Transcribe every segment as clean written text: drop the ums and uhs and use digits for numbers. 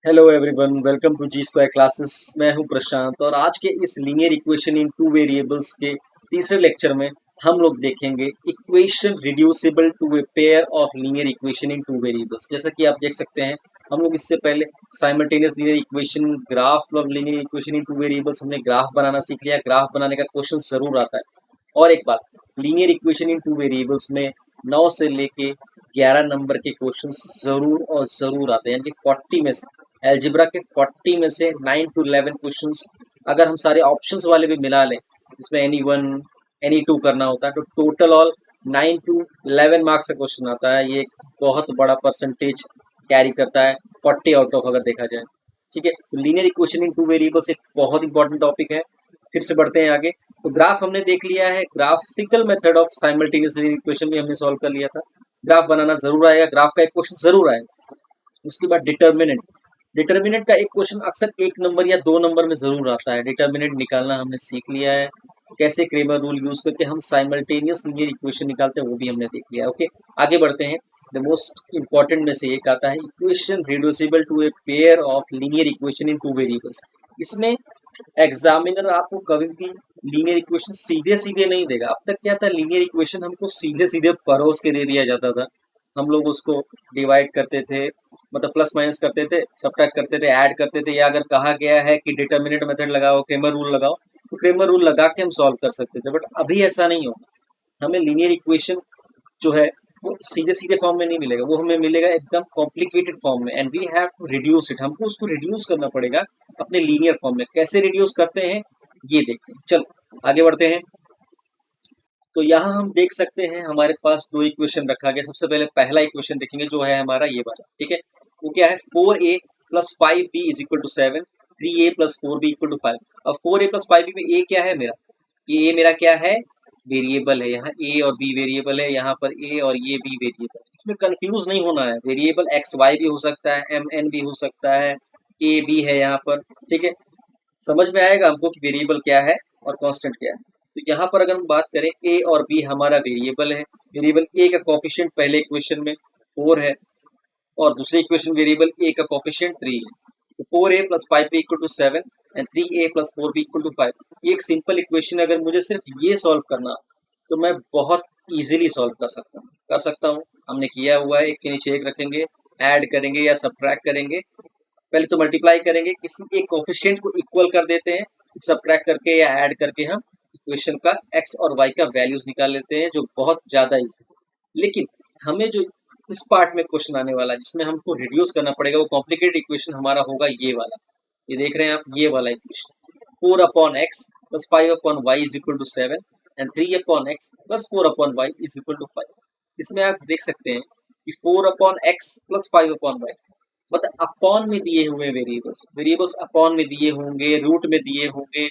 Hello everyone, welcome to G square classes. मैं हूं प्रशांत और आज के इस linear equation in two variables के तीसरे लेक्चर में हम लोग देखेंगे equation reducible to a pair of linear equation in two variables. जैसा कि आप देख सकते हैं, हम लोग इससे पहले simultaneous linear equation, graph of linear equation in two variables, हमने ग्राफ बनाना सीख लिया। ग्राफ बनाने का क्वेश्चन जरूर आता है। और एक बात, linear equation in two variables में 9 से लेके 11 नंबर के क्वेश्चन जरूर और जरूर आते हैं, यानी कि 40 में से एल्जिब्रा के 40 में से 9 to 11 क्वेश्चंस अगर हम सारे ऑप्शंस वाले भी मिला लें, जिसमें एनी वन एनी टू करना होता है, तो टोटल ऑल 9 to 11 मार्क्स का क्वेश्चन आता है। ये एक बहुत बड़ा परसेंटेज कैरी करता है 40 आउट ऑफ, अगर देखा जाए। ठीक है, तो linear equation in two variables एक बहुत इंपॉर्टेंट टॉपिक है। फिर से बढ़ते हैं आगे। तो ग्राफ हमने देख लिया है, graphical method of simultaneous linear equation भी हमने सॉल्व कर लिया था। ग्राफ बनाना जरूर आएगा, ग्राफ का एक क्वेश्चन जरूर आएगा। उसके बाद डिटर्मिनेंट, डिटर्मिनेंट का एक क्वेश्चन अक्सर 1 नंबर या 2 नंबर में जरूर आता है। डिटर्मिनेंट निकालना हमने सीख लिया है। कैसे क्रेमर रूल यूज करके हम साइमल्टेनियस लीनियर इक्वेशन निकालते हैं, वो भी हमने देख लिया है। ओके, आगे बढ़ते हैं। द मोस्ट इंपॉर्टेंट में से एक आता है equation reducible to a pair of linear equation in two variables. इसमें एग्जामिनर आपको कभी भी लीनियर इक्वेशन सीधे सीधे नहीं देगा। अब तक क्या था, लीनियर इक्वेशन हमको सीधे सीधे परोस के दे दिया जाता था। हम लोग उसको डिवाइड करते थे, मतलब प्लस माइनस करते थे, सब्ट्रैक्ट करते थे, ऐड करते थे, या अगर कहा गया है कि डिटर्मिनेंट मेथड लगाओ, क्रेमर रूल लगाओ, तो क्रेमर रूल लगा के हम सॉल्व कर सकते थे। बट अभी ऐसा नहीं होगा। हमें लीनियर इक्वेशन जो है वो सीधे सीधे फॉर्म में नहीं मिलेगा, वो हमें मिलेगा एकदम कॉम्प्लिकेटेड फॉर्म में, and we have to reduce it. हमको उसको रिड्यूस करना पड़ेगा अपने लीनियर फॉर्म में। कैसे रिड्यूस करते हैं ये देखते हैं। चलो आगे बढ़ते हैं। तो यहाँ हम देख सकते हैं हमारे पास दो इक्वेशन रखा गया। सबसे पहले पहला इक्वेशन देखेंगे जो है हमारा ये वाला। ठीक है, वो क्या है, 4a plus 5b is equal to 7, 3a plus 4b equal to 5। अब 4a प्लस 5b में a क्या है मेरा, ये a मेरा क्या है, वेरिएबल है। यहाँ a और b वेरिएबल है, यहाँ पर a और ये b वेरिएबल है। इसमें कंफ्यूज नहीं होना है। वेरिएबल एक्स वाई भी हो सकता है, एम एन भी हो सकता है, a b है यहाँ पर। ठीक है, समझ में आएगा हमको कि वेरिएबल क्या है और कांस्टेंट क्या है। तो यहाँ पर अगर हम बात करें, a और b हमारा वेरिएबल है। वेरिएबल a का कोफिशिएंट पहले इक्वेशन में 4 है, और दूसरे इक्वेशन वेरिएबल a का कोफिशिएंट 3 है। तो 4a plus 5b equal to 7 and 3a plus 4b equal to 5। ये एक सिंपल इक्वेशन, अगर मुझे सिर्फ ये सॉल्व करना तो मैं बहुत इजीली सॉल्व कर सकता हूँ। हमने किया हुआ है, एक के नीचे एक रखेंगे, ऐड करेंगे या सब्ट्रैक्ट करेंगे। पहले तो मल्टीप्लाई करेंगे, किसी एक कोफिशिएंट को इक्वल कर देते हैं, सब्ट्रैक्ट करके या ऐड करके हम इक्वेशन का एक्स और वाई का वैल्यूज निकाल लेते हैं, जो बहुत ज्यादा इजी। लेकिन हमें जो इस पार्ट में क्वेश्चन आने वाला है, जिसमें हमको रिड्यूस करना पड़ेगा, वो कॉम्प्लिकेटेड इक्वेशन हमारा होगा ये वाला। ये देख रहे हैं आप, ये वाला equation, 4/x plus 5/y is equal to 7 and 3/x plus 4/y is equal to 5। इसमें आप देख सकते हैं कि 4/x प्लस 5/y, मतलब अपॉन में दिए हुए वेरिएबल्स, वेरिएबल्स अपॉन में दिए होंगे, रूट में दिए होंगे,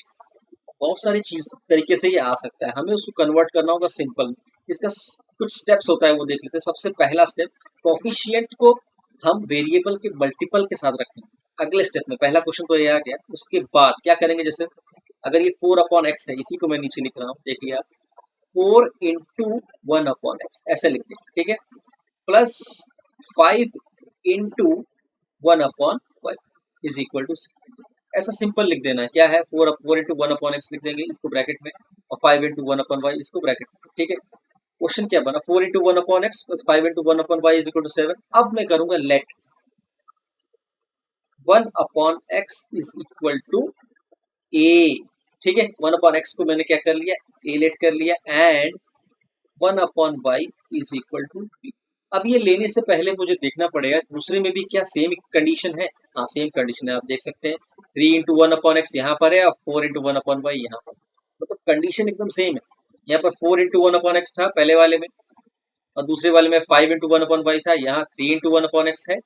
बहुत सारी चीज तरीके से ये आ सकता है। हमें उसको कन्वर्ट करना होगा सिंपल। इसका कुछ स्टेप्स होता है, वो देख लेते हैं। सबसे पहला स्टेप, कोफिशिएंट को हम वेरिएबल के मल्टीपल के साथ रखेंगे। अगले स्टेप में, पहला क्वेश्चन तो ये आ गया, उसके बाद क्या करेंगे, जैसे अगर ये 4/x है, इसी को मैं नीचे लिख रहा हूँ, देखिए आप, 4 इंटू 1/x ऐसे लिख दें। ठीक है, plus 5 into 1/y is equal to, ऐसा सिंपल लिख देना है। क्या है, 4 इंटू 1/x लिख देंगे इसको ब्रैकेट में, और 5 इंटू 1/y इसको ब्रैकेट में। ठीक है, क्वेश्चन क्या बना, 4 into 1/x plus 5 into 1/y is equal to 7। अब मैं करूंगा let 1/x is equal to a। ठीक है, 1/x को मैंने क्या कर लिया, a लेट कर लिया, and 1/y is equal to b। अब ये लेने से पहले मुझे देखना पड़ेगा दूसरे में भी क्या सेम कंडीशन है। हाँ, सेम कंडीशन है, आप देख सकते हैं। 3 इंटू 1/x यहाँ पर है और 4 इंटू 1/y यहाँ पर, मतलब कंडीशन एकदम सेम है। यहाँ पर 4 इंटू 1/x था पहले वाले में, और दूसरे वाले में 5 इंटू 1/y था। यहाँ 3 इंटू 1/x है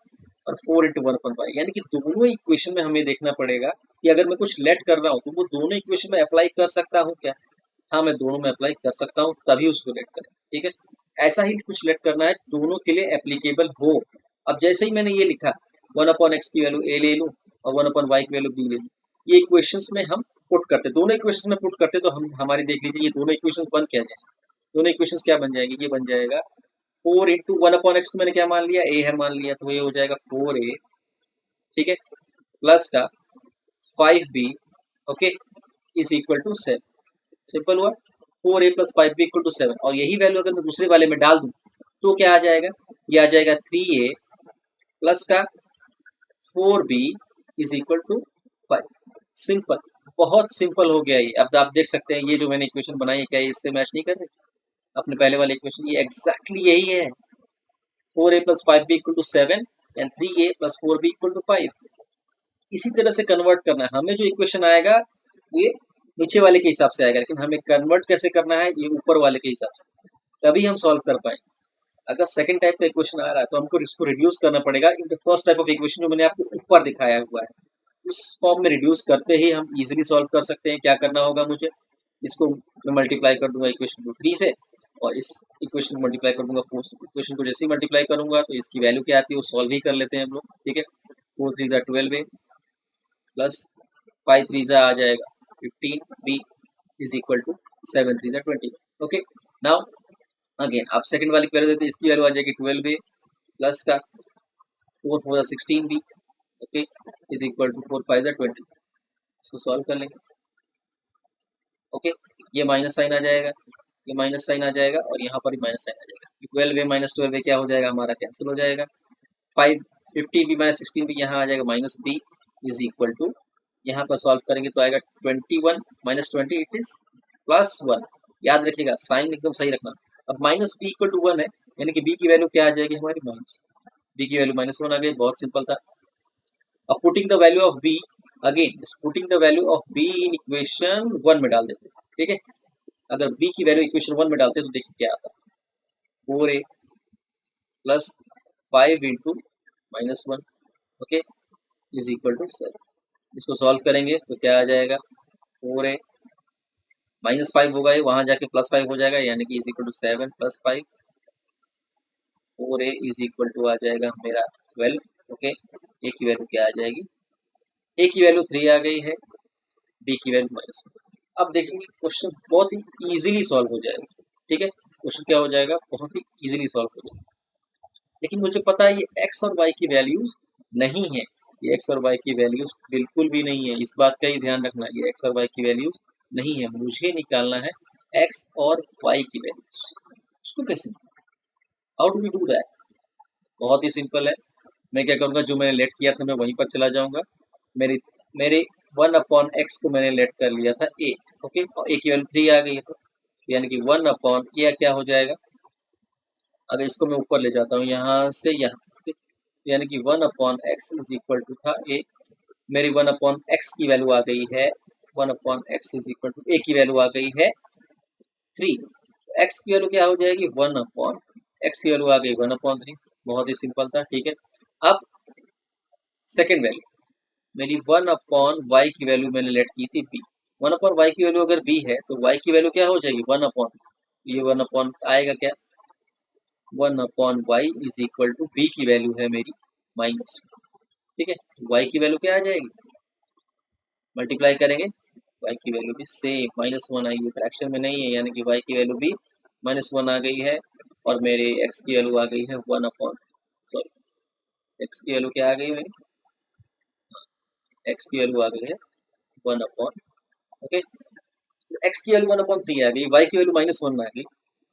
और 4 इंटू 1/y, यानी कि दोनों इक्वेशन में हमें देखना पड़ेगा कि अगर मैं कुछ लेट कर रहा हूँ तो वो दोनों इक्वेशन में अप्लाई कर सकता हूँ क्या। हाँ, मैं दोनों में अप्लाई कर सकता हूँ, तभी उसको लेट करें। ठीक है, ऐसा ही कुछ लेट करना है दोनों के लिए एप्लीकेबल हो। अब जैसे ही मैंने ये लिखा, 1/x की वैल्यू a ले लूँ और 1/y की वैल्यू b ले लूँ, ये इक्वेशंस में हम पुट करते, दोनों इक्वेशंस में पुट करते, तो हम हमारी देख लीजिए ये दोनों इक्वेशंस बन क्या जाए, दोनों इक्वेशंस क्या बन जाएंगे, ये बन जाएगा 4 इंटू 1/x को मैंने क्या मान लिया, a है मान लिया, तो ये हो जाएगा 4a ठीक है, प्लस का 5b, okay, is equal to 7। Simple हुआ, 4a plus 5b equal to 7। और यही वैल्यू अगर मैं दूसरे वाले में डाल दूं तो क्या आ जाएगा, ये आ जाएगा 3a प्लस का 4b is equal to 5। Simple, बहुत सिंपल हो गया ये। अब आप देख सकते हैं ये जो मैंने इक्वेशन बनाई है, क्या ये इससे मैच नहीं कर रही अपने पहले वाले इक्वेशन? ये एग्जैक्टली यही है, 4a plus 5b equal to 7 and 3a plus 4b equal to 5। इसी तरह से कन्वर्ट करना है हमें, जो इक्वेशन आएगा ये नीचे वाले के हिसाब से आएगा, लेकिन हमें कन्वर्ट कैसे करना है, ये ऊपर वाले के हिसाब से, तभी हम सॉल्व कर पाएंगे। अगर सेकंड टाइप का इक्वेशन आ रहा है तो हमको इसको रिड्यूस करना पड़ेगा in the first type of equation जो मैंने आपको ऊपर दिखाया हुआ है, उस फॉर्म में रिड्यूस करते ही हम इजीली सॉल्व कर सकते हैं। क्या करना होगा मुझे, इसको मैं मल्टीप्लाई कर दूंगा इक्वेशन को 3 से, और इस इक्वेशन को मल्टीप्लाई कर दूंगा 4 से। इक्वेशन को जैसे ही मल्टीप्लाई करूंगा तो इसकी वैल्यू क्या आती है वो सॉल्व ही कर लेते हैं हम लोग, ठीक है। 4 3 जा 12a प्लस 5 3 जा आ जाएगा 15b इज इक्वल टू 7 3 जा 20। ओके, नाउ अगेन आप सेकंड वाली वैल्यू देते हैं, इसकी वैल्यू आ जाएगी 12a प्लस का 4 4 जा 16b, okay, is equal to 4 5 जा 20। इसको सॉल्व कर लेंगे, ओके। ये माइनस साइन आ जाएगा, ये माइनस साइन आ जाएगा, और यहाँ पर भी माइनस साइन आ जाएगा। 12a माइनस 12a क्या हो जाएगा हमारा, कैंसिल हो जाएगा। 5 15b माइनस 16b यहाँ आ जाएगा minus b is equal to, यहाँ पर सॉल्व करेंगे तो आएगा 21 माइनस 20 इट इज प्लस 1। याद रखिएगा साइन एकदम सही रखना। अब माइनस b इक्वल टू 1 है, यानी कि b की वैल्यू क्या आ जाएगी हमारी, माइनस b की वैल्यू माइनस 1 आ गई। बहुत सिंपल था। अब putting the value of b, again putting the value of b in equation 1 में डाल देते हैं, ठीक है। अगर b की वैल्यू इक्वेशन 1 में डालते हैं तो देखिए क्या आता है, 4a plus 5 into minus 1, okay, is equal to 7। इसको सॉल्व करेंगे तो क्या आ जाएगा, 4a माइनस 5 होगा, ये वहां जाके प्लस 5 हो जाएगा, यानी कि is equal to 7 plus 5। 4a is equal to आ जाएगा मेरा 12, ओके। a की वैल्यू क्या आ जाएगी, a की वैल्यू 3 आ गई है, b की वैल्यू माइनस। अब देखेंगे क्वेश्चन बहुत ही इजीली सॉल्व हो जाएगा, ठीक है। क्वेश्चन क्या हो जाएगा, बहुत ही इजीली सॉल्व हो जाएगा। लेकिन मुझे पता है ये x और y की वैल्यूज नहीं है, ये x और y की वैल्यूज बिल्कुल भी नहीं है, इस बात का ही ध्यान रखना। ये x और y की वैल्यूज नहीं है, मुझे निकालना है x और y की वैल्यूज। उसको कैसे, how do we do that? बहुत ही सिंपल है। मैं क्या करूँगा, जो मैंने लेट किया था मैं वहीं पर चला जाऊँगा। मेरे मेरे 1 अपॉन एक्स को मैंने लेट कर लिया था a, ओके, और a की वैल्यू 3 आ गई है, तो यानी कि 1 अपॉन a क्या हो जाएगा, अगर इसको मैं ऊपर ले जाता हूँ यहाँ से यहाँ, यानी कि 1 upon x is equal to था a। मेरी 1 अपॉन एक्स की वैल्यू आ गई है, 1 upon x is equal to a की वैल्यू आ गई है 3। एक्स की वैल्यू क्या हो जाएगी, 1 अपॉन एक्स की वैल्यू आ गई 1 अपॉन 3। बहुत ही सिंपल था, ठीक है। अब सेकेंड वैल्यू मेरी 1 अपॉन वाई की वैल्यू मैंने लेट की थी b। 1 अपॉन वाई की वैल्यू अगर b है तो y की वैल्यू क्या हो जाएगी, 1 अपॉन, ये 1 अपॉन आएगा क्या, 1 upon y is equal to b की वैल्यू है मेरी माइनस, ठीक है। y की वैल्यू क्या आ जाएगी, मल्टीप्लाई करेंगे y की वैल्यू भी सेम माइनस 1 आई है, फ्रैक्शन में नहीं है, यानी कि y की वैल्यू भी माइनस 1 आ गई है, और मेरे x की वैल्यू आ गई है 1 अपॉन, सॉरी x की वैल्यू क्या आ गई मेरी, x की वैल्यू आ गई है 1 अपॉन, ओके, x की वैल्यू 1 अपॉन 3 आ गई, y की वैल्यू माइनस 1 आ गई।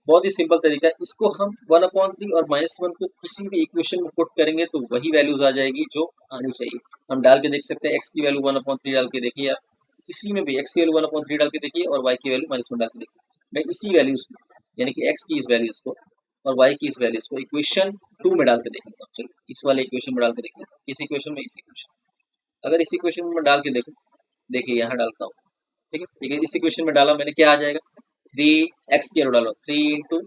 बहुत ही सिंपल तरीका है, इसको हम 1 अपॉन 3 और माइनस 1 को किसी भी इक्वेशन में पुट करेंगे तो वही वैल्यूज आ जाएगी जो आनी चाहिए। हम डाल के देख सकते हैं, x की वैल्यू 1 अपॉन 3 डाल के देखिए आप, किसी में भी x की वैल्यू 1 अपॉन 3 डाल के देखिए, और y की वैल्यू माइनस 1 डाल के देखिए। मैं इसी वैल्यूज को, यानी कि x की इस वैल्यूज को और y की इस वैल्यूज को इक्वेशन 2 में डाल के देख लेता हूँ। चलिए इस वाले इक्वेशन में डाल के देख लेता हूँ, इस इक्वेशन में, इस इक्वेशन, अगर इस इक्वेशन में डाल के देखो, देखिए यहाँ डालता हूँ, ठीक है। ठीक है, इस इक्वेशन में डाला मैंने, क्या आ जाएगा, 3x की वैल्यू डालो, 3 इंटू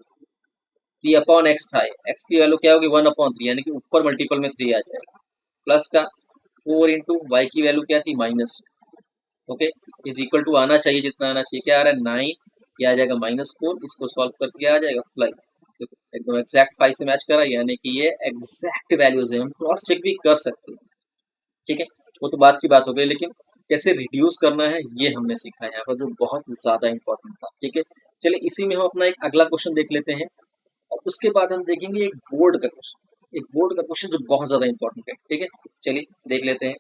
3 अपॉन एक्स था, एक्स की वैल्यू क्या होगी, 1 अपॉन 3, यानी कि ऊपर मल्टीपल में 3 आ जाएगा, प्लस का 4 इंटू वाई की वैल्यू क्या थी, minus, okay, is equal to आना चाहिए जितना आना चाहिए, क्या आ रहा है 9, ये आ जाएगा -4। इसको सॉल्व करके क्या आ जाएगा 5, एकदम एग्जैक्ट 5 से मैच करा, यानी कि ये एग्जैक्ट वैल्यूज है, हम क्रॉस चेक भी कर सकते हैं, ठीक है। वो तो बात की बात हो गई, लेकिन कैसे रिड्यूस करना है ये हमने सीखा है यहाँ पर, जो बहुत ज्यादा इंपॉर्टेंट था, ठीक है। चलिए इसी में हम अपना एक अगला क्वेश्चन देख लेते हैं, और उसके बाद हम देखेंगे एक बोर्ड का क्वेश्चन। एक बोर्ड का क्वेश्चन जो बहुत ज्यादा इंपॉर्टेंट है। ठीक है, चलिए देख लेते हैं।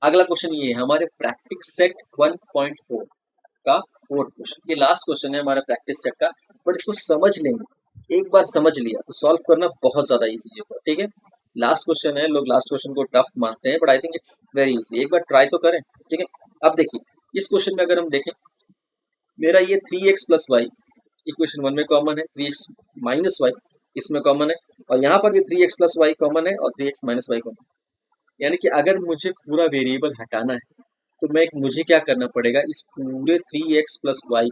अगला क्वेश्चन ये है हमारे प्रैक्टिस सेट 1.4 का फोर्थ क्वेश्चन। ये लास्ट क्वेश्चन है हमारे प्रैक्टिस सेट का, बट इसको समझ लेंगे, एक बार समझ लिया तो सॉल्व करना बहुत ज्यादा इजी है। ठीक है, लास्ट क्वेश्चन है, लोग लास्ट क्वेश्चन को टफ मानते हैं, but I think it's very easy. एक बार ट्राई तो करें। ठीक है, अब देखिए इस क्वेश्चन में अगर हम देखें, मेरा ये 3x प्लस वाई इक्वेशन 1 में कॉमन है, 3x माइनस वाई इसमें कॉमन है, और यहाँ पर भी 3x प्लस वाई कॉमन है और 3x माइनस वाई कॉमन है। यानी कि अगर मुझे पूरा वेरिएबल हटाना है तो मुझे क्या करना पड़ेगा, इस पूरे 3x प्लस वाई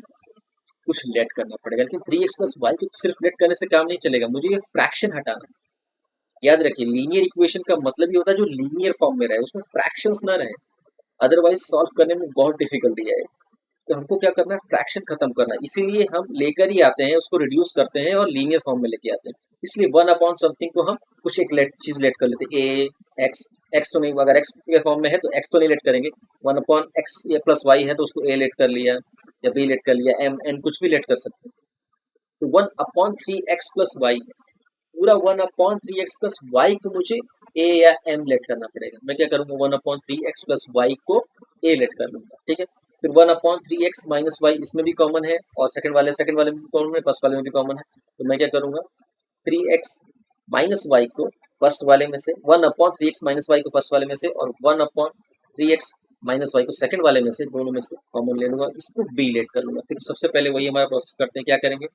कुछ लेट करना पड़ेगा। लेकिन 3x प्लस वाई को सिर्फ लेट करने से काम नहीं चलेगा, मुझे ये फ्रैक्शन हटाना है। याद रखिए, लीनियर इक्वेशन का मतलब ये होता है जो लीनियर फॉर्म में रहे, उसमें फ्रैक्शंस ना रहे, अदरवाइज सॉल्व करने में बहुत डिफिकल्टी है। तो हमको क्या करना है, फ्रैक्शन खत्म करना है, इसीलिए हम लेकर ही आते हैं, उसको रिड्यूस करते हैं और लीनियर फॉर्म में लेके आते हैं। इसलिए वन अपॉन समथिंग को हम कुछ एक चीज लेट कर लेते हैं, ए एक्स, एक्स तो नहीं, अगर एक्स के फॉर्म में है तो एक्स तो नहीं लेट करेंगे, वन अपॉन एक्स या प्लस वाई है तो उसको ए लेट कर लिया या बी लेट कर लिया, एम एन कुछ भी लेट कर सकते हैं। तो one upon 3x plus Y, पूरा one upon 3x plus Y को मुझे ए या एम लेट करना पड़ेगा। मैं क्या करूंगा, one upon 3x plus Y को ए लेट कर लूंगा। ठीक है, फिर one upon 3x minus Y इसमें भी कॉमन है और सेकंड वाले में भी कॉमन है, फर्स्ट वाले में भी कॉमन है। तो मैं क्या करूंगा, 3x माइनस वाई को फर्स्ट वाले में से, one upon 3x minus y को फर्स्ट वाले में से, और one upon 3x minus y को सेकंड वाले में से, दोनों में से कॉमन ले लूंगा, इसको बी लेट कर लूंगा। फिर सबसे पहले वही हमारा प्रोसेस करते हैं, क्या करेंगे,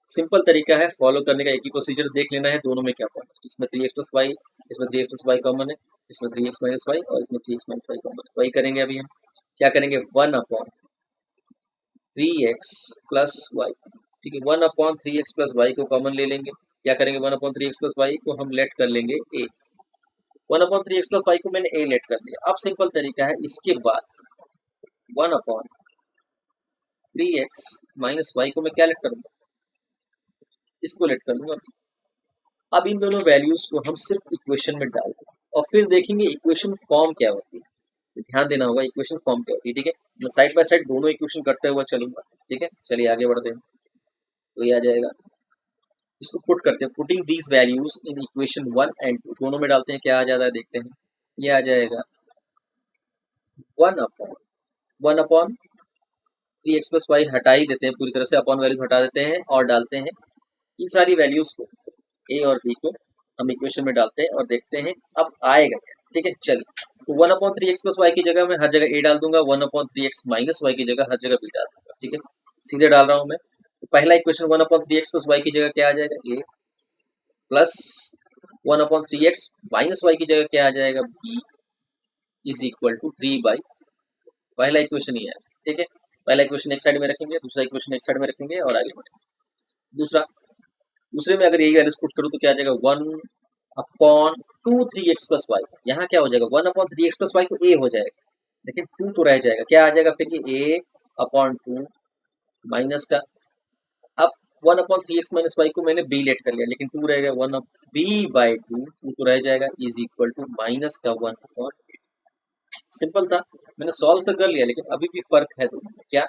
सिंपल तरीका है फॉलो करने का, एक ही प्रोसीजर देख लेना है दोनों में क्या कॉमन है। इसमें 3x प्लस वाई, इसमें 3x प्लस वाई कॉमन है, इसमें 3x माइनस वाई और इसमें 3x माइनस वाई कॉमन है। वही करेंगे अभी हम, क्या करेंगे, one upon 3x plus y. ठीक है, one upon 3x plus Y को कॉमन ले लेंगे, क्या करेंगे, one upon 3x plus Y को हम लेट कर लेंगे A, one upon 3x plus Y को मैंने ए लेट कर लिया। अब सिंपल तरीका है, इसके बाद one upon 3x minus y को मैं क्या लेट करूंगा, इसको लेट कर लूंगा। अब इन दोनों वैल्यूज को हम सिर्फ इक्वेशन में डाल दें और फिर देखेंगे इक्वेशन फॉर्म क्या होती है। तो ध्यान देना होगा इक्वेशन फॉर्म क्या होती है। ठीक है, मैं साइड बाय साइड दोनों इक्वेशन करते हुए चलूंगा। ठीक है, चलिए आगे बढ़ते हैं। तो ये आ जाएगा, इसको पुट करते हैं, putting these values in equation 1 और 2 दोनों में डालते हैं, क्या आ जाता है देखते हैं। ये आ जाएगा one upon 3x plus Y हटा ही देते हैं पूरी तरह से, अपॉन वैल्यूज हटा देते हैं और डालते हैं इन सारी वैल्यूज को, ए और बी को हम इक्वेशन में डालते हैं और देखते हैं अब आएगा क्या। ठीक है, चलिए, तो one upon 3x plus Y की जगह मैं हर जगह ए डाल दूंगा, one upon 3x minus Y की जगह हर जगह बी डाल दूंगा। ठीक है, सीधे डाल रहा हूं मैं। तो पहला equation one upon 3x plus Y की जगह क्या आ जाएगा, A, plus one upon 3x minus Y की जगह क्या आ जाएगा, B, is equal to 3 by, पहला इक्वेशन ये है। ठीक है, पहला इक्वेशन एक साइड में रखेंगे, दूसरा इक्वेशन एक साइड में रखेंगे और आगे बढ़ेंगे। दूसरे में अगर यही वैल्यूज पुट करूँ तो क्या आ जाएगा, one upon 3x plus Y, यहाँ क्या हो जाएगा, one upon 3x plus Y तो ए हो जाएगा, लेकिन 2 तो रह जाएगा, क्या आ जाएगा फिर ये ए अपॉन 2 माइनस का, अब one upon 3x minus y को मैंने बी लेट कर लिया, लेकिन 2 रहेगा, वन अप बी बाई 2 तो रह जाएगा, इज इक्वल टू माइनस का वन अपॉन। सिंपल था, मैंने सॉल्व तो कर लिया, लेकिन अभी भी फर्क है दोनों में। क्या,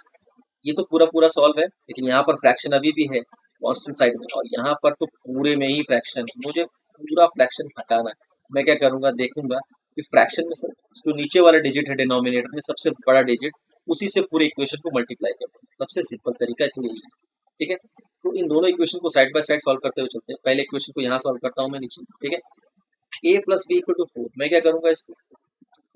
ये तो पूरा पूरा सॉल्व है, लेकिन यहाँ पर फ्रैक्शन अभी भी है कांस्टेंट साइड में, और यहाँ पर तो पूरे में ही फ्रैक्शन, मुझे पूरा फ्रैक्शन हटाना है। मैं क्या करूंगा, देखूंगा कि फ्रैक्शन में जो नीचे वाला डिजिट है डिनोमिनेटर में सबसे बड़ा डिजिट, उसी से पूरे इक्वेशन को मल्टीप्लाई करते हैं। सबसे सिंपल तरीका तो यही है। ठीक है, तो इन दोनों इक्वेशन को साइड बाय साइड सॉल्व करते हुए चलते हैं। पहले इक्वेशन को यहाँ सॉल्व करता हूँ मैं नीचे। ठीक है, ए प्लस बी इक्वल टू 4, मैं क्या करूंगा, इसको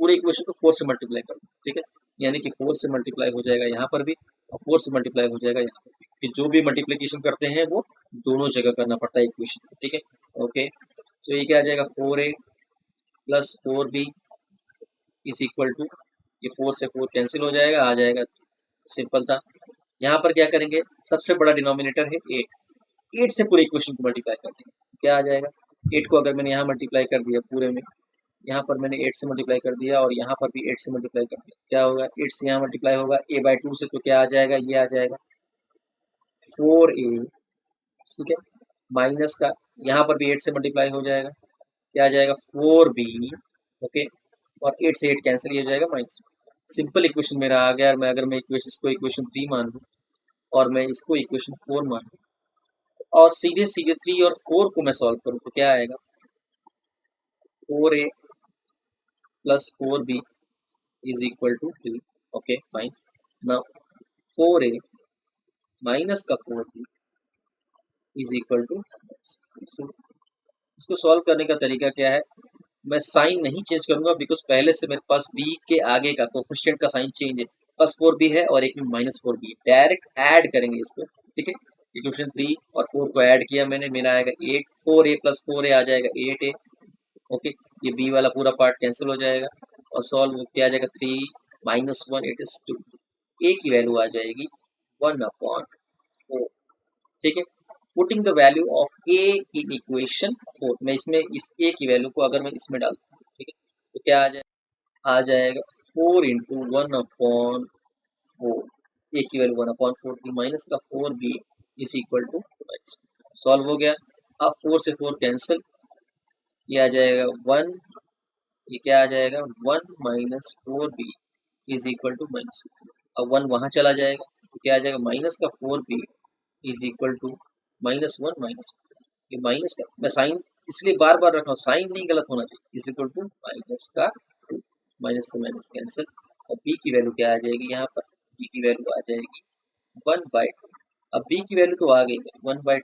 पूरे इक्वेशन को 4 से मल्टीप्लाई कर दूँ। ठीक है, यानी कि 4 से मल्टीप्लाई हो जाएगा यहाँ पर भी और 4 से मल्टीप्लाई हो जाएगा यहाँ पर भी, कि जो भी मल्टीप्लिकेशन करते हैं वो दोनों जगह करना पड़ता है इक्वेशन। ठीक है, ओके, तो ये क्या आ जाएगा, 4a plus 4b is equal to, ये 4 से 4 कैंसिल हो जाएगा, आ जाएगा, सिंपल था। यहाँ पर क्या करेंगे, सबसे बड़ा डिनोमिनेटर है 8, 8 से पूरे इक्वेशन को मल्टीप्लाई कर देंगे, क्या आ जाएगा, 8 को अगर मैंने यहाँ मल्टीप्लाई कर दिया पूरे में, यहाँ पर मैंने 8 से मल्टीप्लाई कर दिया और यहाँ पर भी 8 से मल्टीप्लाई कर दिया, क्या होगा, 8 से यहाँ मल्टीप्लाई होगा a बाई 2 से, तो क्या आ जाएगा, ये आ जाएगा 4a। ठीक है, माइनस का यहाँ पर भी 8 से मल्टीप्लाई हो जाएगा, क्या आ जाएगा, 4b। ओके, और 8 से 8 कैंसिल हो जाएगा, माइनस। सिंपल इक्वेशन मेरा आ गया। मैं अगर मैं इक्वेशन को इक्वेशन 3 मान लूँ और मैं इसको इक्वेशन 4 मान लूँ, और सीधे सीधे 3 और 4 को मैं सॉल्व करूँ तो क्या आएगा, 4a plus 4b is equal to 3। Okay fine. Now 4a minus का 4b इज इक्वल टू, इसको सॉल्व करने का तरीका क्या है, मैं साइन नहीं चेंज करूंगा बिकॉज पहले से मेरे पास b के आगे का कोफिशिएंट का साइन चेंज है, प्लस 4b है और एक में माइनस 4b, डायरेक्ट ऐड करेंगे इसको, ठीक है। इक्वेशन 3 और 4 को ऐड किया मैंने, मेरा आएगा 8, 4a प्लस 4a आ जाएगा 8a। ओके, ये b वाला पूरा पार्ट कैंसिल हो जाएगा और सॉल्व क्या आ जाएगा, 3 माइनस 1 इट इज 2, a की वैल्यू आ जाएगी 1/4, ठीक है। Putting the value of a in equation 4, मैं इसमें इस a की वैल्यू को अगर मैं इसमें डालता हूँ, ठीक है, तो क्या आ जाएगा 4 इंटू 1/4, a की वैल्यू 1/4 थी, माइनस का 4b is equal to, solve हो गया। अब 4 से 4 कैंसिल, ये आ जाएगा 1, ये क्या आ जाएगा 1 minus 4b is equal to minus, अब 1 वहां चला जाएगा तो क्या आ जाएगा, माइनस का 4b is equal to -1 minus, ये माइनस का मैं साइन इसलिए बार बार रखा हूँ, साइन नहीं गलत होना चाहिए, इज इक्वल टू माइनस का 2, माइनस से माइनस कैंसिल, और b की वैल्यू क्या आ जाएगी, यहाँ पर b की वैल्यू आ जाएगी 1/2। अब b की वैल्यू तो आ गई 1/2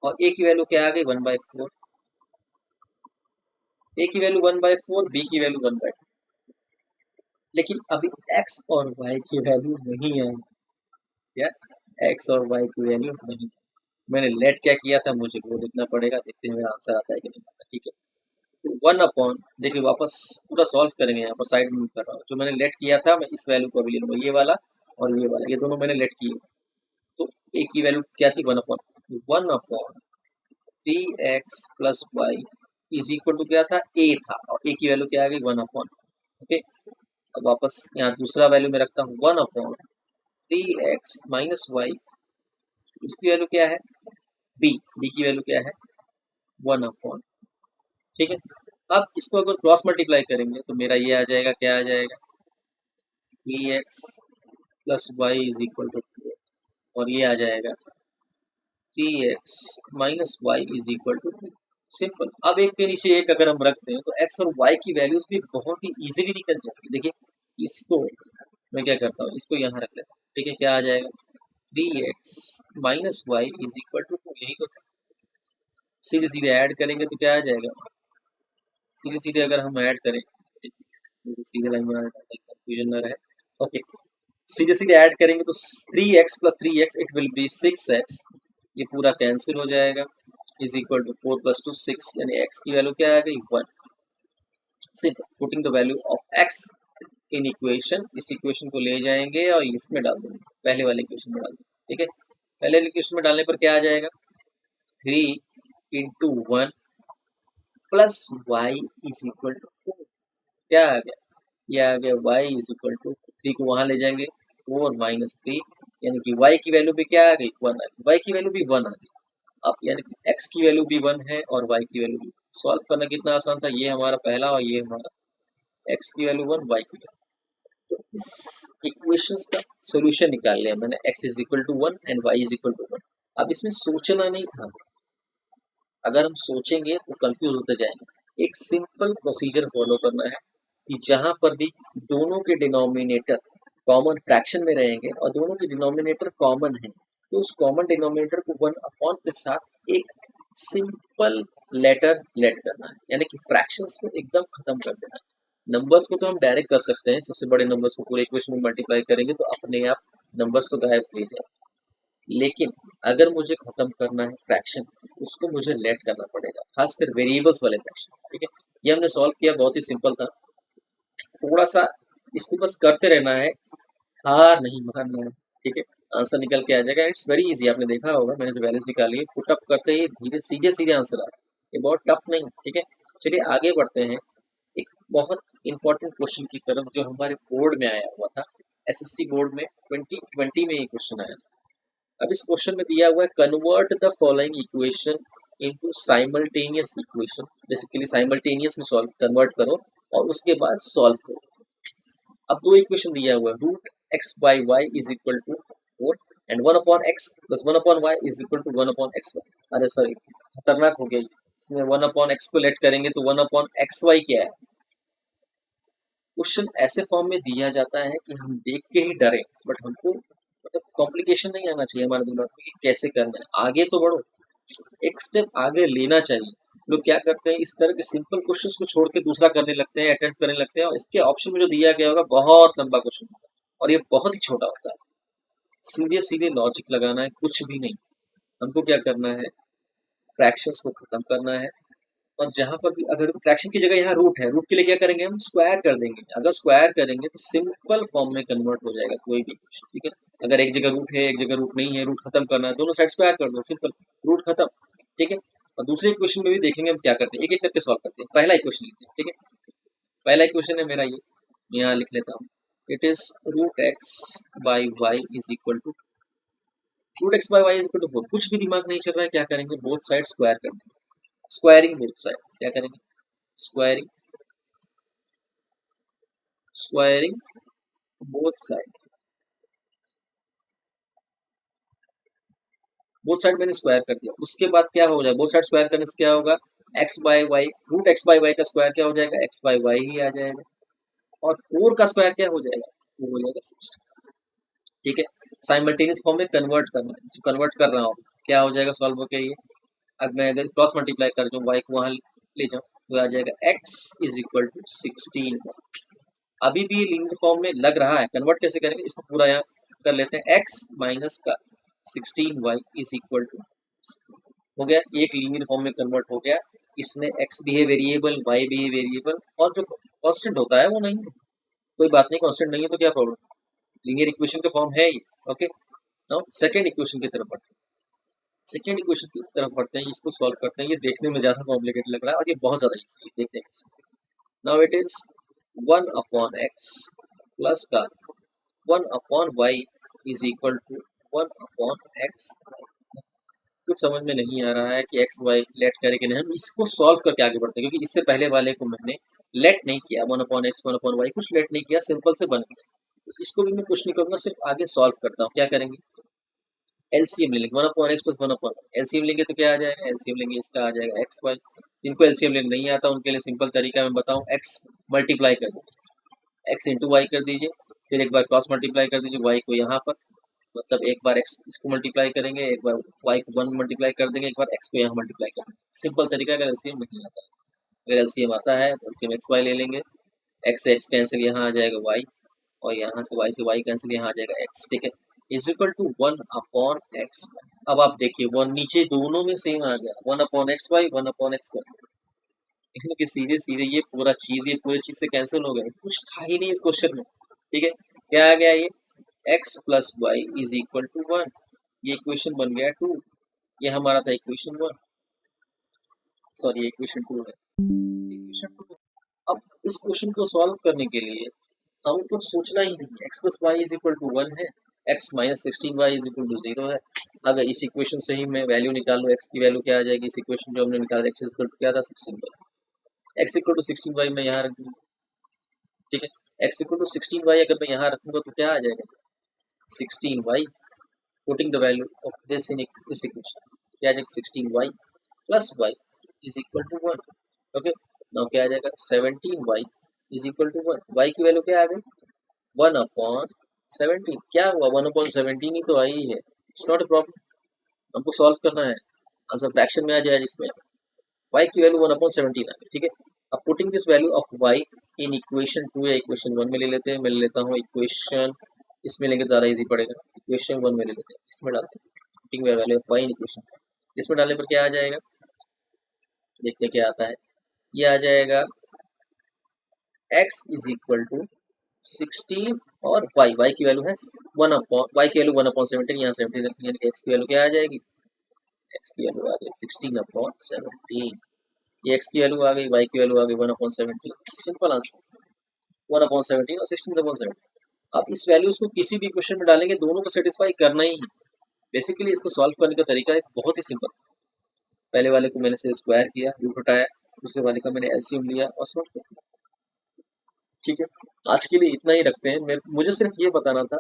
और a की वैल्यू क्या आ गई 1/4, a की वैल्यू 1/4, b की वैल्यू 1/2, लेकिन अभी x और y की वैल्यू नहीं आई, क्या x और y की वैल्यू नहीं, मैंने लेट क्या किया था मुझे वो देखना पड़ेगा, देखते हैं मेरा आंसर आता है कि नहीं आता, ठीक है। तो 1/, देखिए वापस पूरा सॉल्व करेंगे, यहाँ पर साइड में कर रहा हूँ, जो मैंने लेट किया था मैं इस वैल्यू को अभी ले लूँगा, ये वाला और ये वाला, ये दोनों मैंने लेट किए, तो a की वैल्यू क्या थी 1/3x plus y is equal to क्या था, a था, और a की वैल्यू क्या आ गई 1/, ओके। अब वापस यहाँ दूसरा वैल्यू में रखता हूँ 1/3x माइनस वाई, इसकी वैल्यू क्या है b की वैल्यू क्या है 1/, ठीक है। अब इसको अगर क्रॉस मल्टीप्लाई करेंगे तो मेरा ये आ जाएगा, क्या आ जाएगा 3x plus y is equal to 4, और ये आ जाएगा 3x minus y is equal to 2, simple. अब एक के नीचे एक अगर हम रखते हैं तो x और y की वैल्यूज भी बहुत ही इजीली निकल जाएगी, देखिए इसको मैं क्या करता हूँ, इसको यहाँ रख लेता हूँ, ठीक है, क्या आ जाएगा 3x minus y is equal to 2, यही तो था, सीधे सीधे ऐड करेंगे तो क्या आ जाएगा, सीधे सीधे अगर हम ऐड करें, सीधे लाइन में कंफ्यूजन ना रहे, ओके, सीधे सीधे ऐड करेंगे तो 3x plus 3x it will be 6x, ये पूरा कैंसिल हो जाएगा, इज इक्वल टू 4 प्लस 2 6, यानी x की वैल्यू क्या आ गई 1, simple. Putting the value of x in equation, इस इक्वेशन को ले जाएंगे और इसमें डाल देंगे, पहले वाले इक्वेशन में डाल देंगे, ठीक है। पहले इक्वेशन में डालने पर क्या आ जाएगा 3 into 1 plus y is equal to 4, क्या आ गया, ये आ गया y इज इक्वल टू 3 को वहां ले जाएंगे 4 माइनस 3, यानी कि y की वैल्यू भी क्या आ गई 1 आ गई, y की वैल्यू भी 1 आ गई, अब यानी कि x की वैल्यू भी 1 है और y की वैल्यू भी, सॉल्व करना कितना आसान था, ये हमारा पहला और ये हमारा x की वैल्यू 1 y की वैल्यू, तो इस इक्वेशंस का सॉल्यूशन निकाल लिया मैंने, x is equal to 1 and y is equal to 1। अब इसमें सोचना नहीं था, अगर हम सोचेंगे तो कंफ्यूज होते जाएंगे, एक सिंपल प्रोसीजर फॉलो करना है कि जहां पर भी दोनों के डिनोमिनेटर कॉमन फ्रैक्शन में रहेंगे और दोनों के डिनोमिनेटर कॉमन है, तो उस कॉमन डिनोमिनेटर को 1/, के साथ एक सिंपल लेटर लेट करना है, यानी कि फ्रैक्शंस को एकदम खत्म कर देना है। नंबर्स को तो हम डायरेक्ट कर सकते हैं, सबसे बड़े नंबर्स को पूरे इक्वेशन में मल्टीप्लाई करेंगे तो अपने आप नंबर्स तो गायब हो जाए, लेकिन अगर मुझे खत्म करना है फ्रैक्शन, उसको मुझे लेट करना पड़ेगा, खासकर वेरिएबल्स वाले फ्रैक्शन, ठीक है। ये हमने सॉल्व किया, बहुत ही सिंपल था, थोड़ा सा इसको बस करते रहना है, हार नहीं मानना है, ठीक है, आंसर निकल के आ जाएगा, इट्स वेरी इजी, आपने देखा होगा मैंने जो वैल्यूज निकाली है, पुट अप करते ही धीरे सीधे सीधे आंसर आ रहा है, ये बहुत टफ नहीं, ठीक है। चलिए आगे बढ़ते हैं एक बहुत इंपॉर्टेंट क्वेश्चन की तरफ जो हमारे बोर्ड में आया हुआ था, एसएससी बोर्ड में 2020 में ये क्वेश्चन आया था। अब इस क्वेश्चन में दिया हुआ है convert the following equation into simultaneous equation, basically simultaneous में सॉल्व कन्वर्ट करो और उसके बाद सॉल्व करो। अब दो इक्वेशन दिया हुआ है, root x by y is equal to 4 and 1/x plus 1/y is equal to 1/xy। अरे सॉरी, खतरनाक हो गया ये। इसमें 1/x को लेट करेंगे तो 1/xy क्या है। क्वेश्चन ऐसे फॉर्म में दिया जाता है कि हम देख के ही डरे, बट हमको मतलब कॉम्प्लिकेशन नहीं आना चाहिए हमारे दिमाग में कि कैसे करना है। आगे तो बढ़ो, एक स्टेप आगे लेना चाहिए। लोग क्या करते हैं, इस तरह के सिंपल क्वेश्चंस को छोड़ के दूसरा करने लगते हैं, अटेम्प्ट करने लगते हैं, और इसके ऑप्शन में जो दिया गया होगा बहुत लंबा क्वेश्चन होगा और ये बहुत ही छोटा होता है। सीधे सीधे लॉजिक लगाना है, कुछ भी नहीं। हमको क्या करना है, फ्रैक्शंस को खत्म करना है। और जहां पर भी अगर फ्रैक्शन की जगह यहाँ रूट है, रूट के लिए क्या करेंगे, हम स्क्वायर कर देंगे। अगर स्क्वायर करेंगे तो सिंपल फॉर्म में कन्वर्ट हो जाएगा कोई भी क्वेश्चन, ठीक है। अगर एक जगह रूट है, एक जगह रूट नहीं है, रूट खत्म करना है, दोनों साइड स्क्वायर कर दो, सिंपल, रूट खत्म, ठीक है। और दूसरे इक्वेशन में भी देखेंगे हम क्या करते हैं, एक एक करके सॉल्व करते हैं। पहला इक्वेशन लेते हैं, ठीक है। पहला इक्वेशन है मेरा ये, मैं यहाँ लिख लेता हूँ। It is root x by y is equal to, root x by y is equal to 4। कुछ भी दिमाग नहीं चल रहा है, क्या करेंगे, बोथ साइड स्क्वायर कर देंगे। स्क्वायरिंग बोथ साइड, क्या करेंगे, squaring, squaring both side, both side मैंने स्क्वायर कर दिया। उसके बाद क्या हो जाएगा, बोथ साइड स्क्वायर करने से क्या होगा, x by y, root x by y का स्क्वायर क्या हो जाएगा, एक्स बाई वाई ही आ जाएगा। और 4 का स्क्वायर क्या हो जाएगा, वो हो जाएगा 60, ठीक है। साइमल्टेनियस फॉर्म में कन्वर्ट करना है, इसको कन्वर्ट कर रहा हूँ, क्या हो जाएगा सॉल्व होकर ये। अब मैं अगर क्रॉस मल्टीप्लाई कर दूँ, वाई को वहाँ ले जाऊँ, तो आ जाएगा एक्स इज इक्वल टू 16। अभी भी लीनियर फॉर्म में लग रहा है, कन्वर्ट कैसे करेंगे, इसको पूरा यहाँ कर लेते हैं। एक्स माइनस का 16y इज इक्वल टू, हो गया, एक लीनियर फॉर्म में कन्वर्ट हो गया। इसमें x भी है वेरिएबल, y भी है वेरिएबल, और जो कांस्टेंट होता है वो नहीं है। कोई बात नहीं, कांस्टेंट नहीं है तो क्या प्रॉब्लम, लीनियर इक्वेशन का फॉर्म है ये, ओके। नाउ सेकंड इक्वेशन की तरफ बढ़ते हैं। सेकंड इक्वेशन की तरफ बढ़ते हैं, इसको सॉल्व करते हैं। ये देखने में ज्यादा कॉम्प्लिकेटेड लग रहा है और ये बहुत ज्यादा इजी है देखने में। Now it is 1/x plus का 1/y is equal to 1/x। कुछ समझ में नहीं आ रहा है कि एक्स वाई लेट करके नहीं, हम इसको सॉल्व करके आगे बढ़ते हैं, क्योंकि इससे पहले वाले को मैंने लेट नहीं किया, 1/x 1/y कुछ लेट नहीं किया, सिंपल से बन गया। तो इसको भी मैं कुछ नहीं करूंगा, सिर्फ आगे सॉल्व करता हूँ। क्या करेंगे, एलसीएम ले लेंगे, 1/x प्लस 1/y। एलसीएम लेंगे तो क्या आ जाएगा, एलसीएम लेंगे इसका आ जाएगा एक्स वाई। जिनको एलसीएम लेने नहीं आता उनके लिए सिंपल तरीका मैं बताऊँ, एक्स मल्टीप्लाई कर दीजिए, एक्स इंटू वाई कर दीजिए, फिर एक बार क्रॉस मल्टीप्लाई कर दीजिए वाई को यहाँ पर, मतलब एक बार एक्स इसको मल्टीप्लाई करेंगे, एक बार वाई को 1 मल्टीप्लाई कर देंगे, एक बार एक्स को यहाँ मल्टीप्लाई कर देंगे। सिंपल तरीका। अगर एलसीएम नहीं आता है, अगर एलसीएम आता है तो एलसीएम एक्स वाई ले लेंगे, एक्स से एक्स कैंसिल, यहाँ आ जाएगा वाई, और यहाँ से वाई कैंसिल, यहाँ आ जाएगा एक्स, ठीक है। Is equal to 1/x। अब आप देखिए, वन नीचे दोनों में सेम आ गया, 1/xy 1/x। कि सीधे सीधे ये पूरा चीज, ये पूरी चीज से कैंसिल हो गया, कुछ था ही नहीं इस क्वेश्चन में, ठीक है। क्या आ गया, ये x plus y is equal to 1, ये इक्वेशन बन गया 2। ये हमारा था इक्वेशन 1, सॉरी ये इक्वेशन 2 है, इक्वेशन 2। अब इस क्वेश्चन को सॉल्व करने के लिए हमें कुछ सोचना ही नहीं, x plus y is equal to 1 है, x minus 16y is equal to 0 है। अगर इस इक्वेशन से ही मैं वैल्यू निकालूं, x की वैल्यू क्या आ जाएगी, इस इक्वेशन जो हमने निकाला x इज इक्वल टू क्या था 16y, x equal to 16y मैं यहाँ रख दूंगा, ठीक है। x इक्वल टू 16y अगर मैं यहाँ रखूंगा तो क्या आ जाएगा, 16y, putting the value of this in this equation, क्या आ जाएगा 16y plus y is equal to 1, okay. Now क्या आ जाएगा 17y is equal to 1, y की वैल्यू क्या आ गई 1/17। क्या हुआ, 1/17 ही तो आई है, इट्स नॉट अ प्रॉब्लम। हमको सॉल्व करना है, आंसर फ्रैक्शन में आ जाए जिसमें y की वैल्यू 1/17 आ गई, ठीक है। अब putting this value of y in equation 2 या इक्वेशन 1 में ले लेते हैं। मैं ले लेता हूँ इक्वेशन, इसमें लेंगे ज़्यादा इजी पड़ेगा, इक्वेशन 1 में ले लेते हैं, इसमें डालते हैं putting value of y in equation, इसमें डालने पर क्या आ जाएगा, देखते क्या आता है। ये आ जाएगा x इज इक्वल टू 16 और y की वैल्यू है 1/, y की वैल्यू 1/17, यहाँ 17 रखनी है, x की वैल्यू क्या आ जाएगी, x की वैल्यू आ गई 16/17। ये x की वैल्यू आ गई, y की वैल्यू आ गई 1/17। सिंपल आंसर, 1/17 और 16/17। अब इस वैल्यूज को किसी भी क्वेश्चन में डालेंगे, दोनों को सेटिस्फाई करना ही है। बेसिकली इसको सॉल्व करने का तरीका है बहुत ही सिंपल। पहले वाले को मैंने से स्क्वायर किया, रूट हटाया, दूसरे वाले का मैंने एलसीएम लिया और सॉल्व किया, ठीक है। आज के लिए इतना ही रखते हैं। मुझे सिर्फ ये बताना था,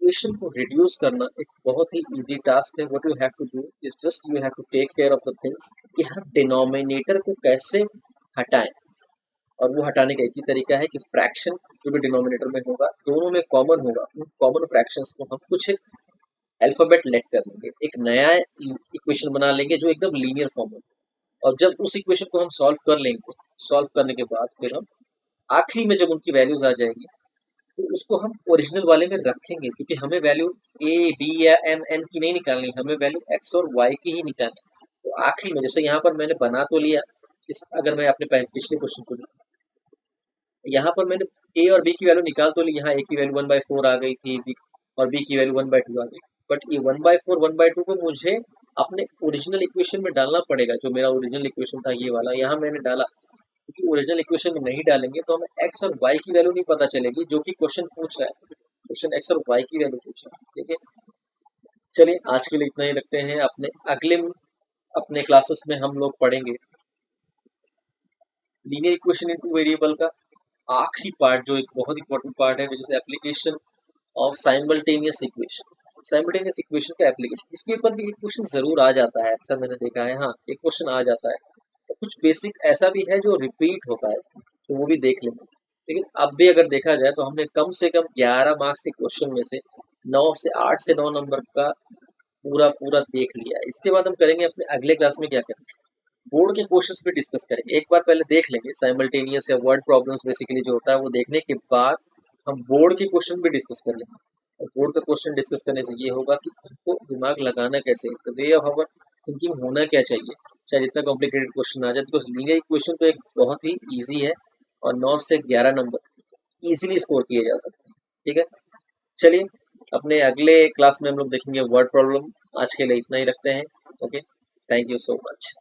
इक्वेशन को रिड्यूस करना एक बहुत ही इजी टास्क है। What you have to do is just you have to take care of the things कि हम डिनोमिनेटर को कैसे हटाएं। और वो हटाने का एक ही तरीका है कि फ्रैक्शन जो भी डिनोमिनेटर में होगा दोनों में कॉमन होगा, उन कॉमन फ्रैक्शंस को हम कुछ अल्फाबेट लेट कर लेंगे, एक नया इक्वेशन बना लेंगे जो एकदम लीनियर फॉर्म में। और जब उस इक्वेशन को हम सॉल्व कर लेंगे, सॉल्व करने के बाद फिर हम आखिरी में जब उनकी वैल्यूज आ जाएगी तो उसको हम ओरिजिनल वाले में रखेंगे, क्योंकि हमें वैल्यू ए बी या एम एन की नहीं निकालनी, हमें वैल्यू एक्स और वाई की ही निकालनी। तो आखिरी में जैसे यहाँ पर मैंने बना तो लिया, इस अगर मैं अपने पिछले क्वेश्चन को, यहाँ पर मैंने ए और बी की वैल्यू निकाल तो ली, यहाँ ए की वैल्यू 1/4 आ गई थी, बी और बी की वैल्यू 1/2 आ गई। बट ये 1/4 1/2 को मुझे अपने ओरिजिनल इक्वेशन में डालना पड़ेगा। जो मेरा ओरिजिनल इक्वेशन था ये वाला, यहाँ मैंने डाला, क्योंकि ओरिजिनल इक्वेशन में नहीं डालेंगे तो हमें एक्स और वाई की वैल्यू नहीं पता चलेगी जो कि क्वेश्चन पूछ रहा है। क्वेश्चन एक्स और वाई की वैल्यू पूछ रहा है। ठीक है, चलिए आज के लिए इतना ही रखते हैं। अपने क्लासेस में हम लोग पढ़ेंगे linear equation in two variable का आखिरी पार्ट, जो एक बहुत इंपॉर्टेंट पार्ट है, which is application of simultaneous equation. Simultaneous equation का एप्लीकेशन, इसके ऊपर भी एक क्वेश्चन जरूर आ जाता है, अक्सर मैंने देखा है। हाँ, एक क्वेश्चन आ जाता है, तो कुछ बेसिक ऐसा भी है जो रिपीट होता है, तो वो भी देख लेंगे। लेकिन अब भी अगर देखा जाए तो हमने कम से कम 11 मार्क्स के क्वेश्चन में से 8 से 9 नंबर का पूरा पूरा देख लिया है। इसके बाद हम करेंगे अपने अगले क्लास में क्या करेंगे, बोर्ड के क्वेश्चंस भी डिस्कस करेंगे। एक बार पहले देख लेंगे साइमल्टेनियस या वर्ड प्रॉब्लम्स बेसिकली जो होता है वो देखने के बाद हम बोर्ड के क्वेश्चन भी डिस्कस कर लेंगे। और बोर्ड का क्वेश्चन डिस्कस करने से ये होगा कि हमको दिमाग लगाना कैसे है, वे ऑफ आवर थिंकिंग होना क्या चाहिए, चाहे जितना कॉम्प्लिकेटेड क्वेश्चन आ जाए। बिकॉज लीनियर इक्वेशन तो एक बहुत ही ईजी है और 9 से 11 नंबर इजीली स्कोर किए जा सकते हैं। ठीक है, चलिए अपने अगले क्लास में हम लोग देखेंगे वर्ड प्रॉब्लम। आज के लिए इतना ही रखते हैं। Okay, thank you so much.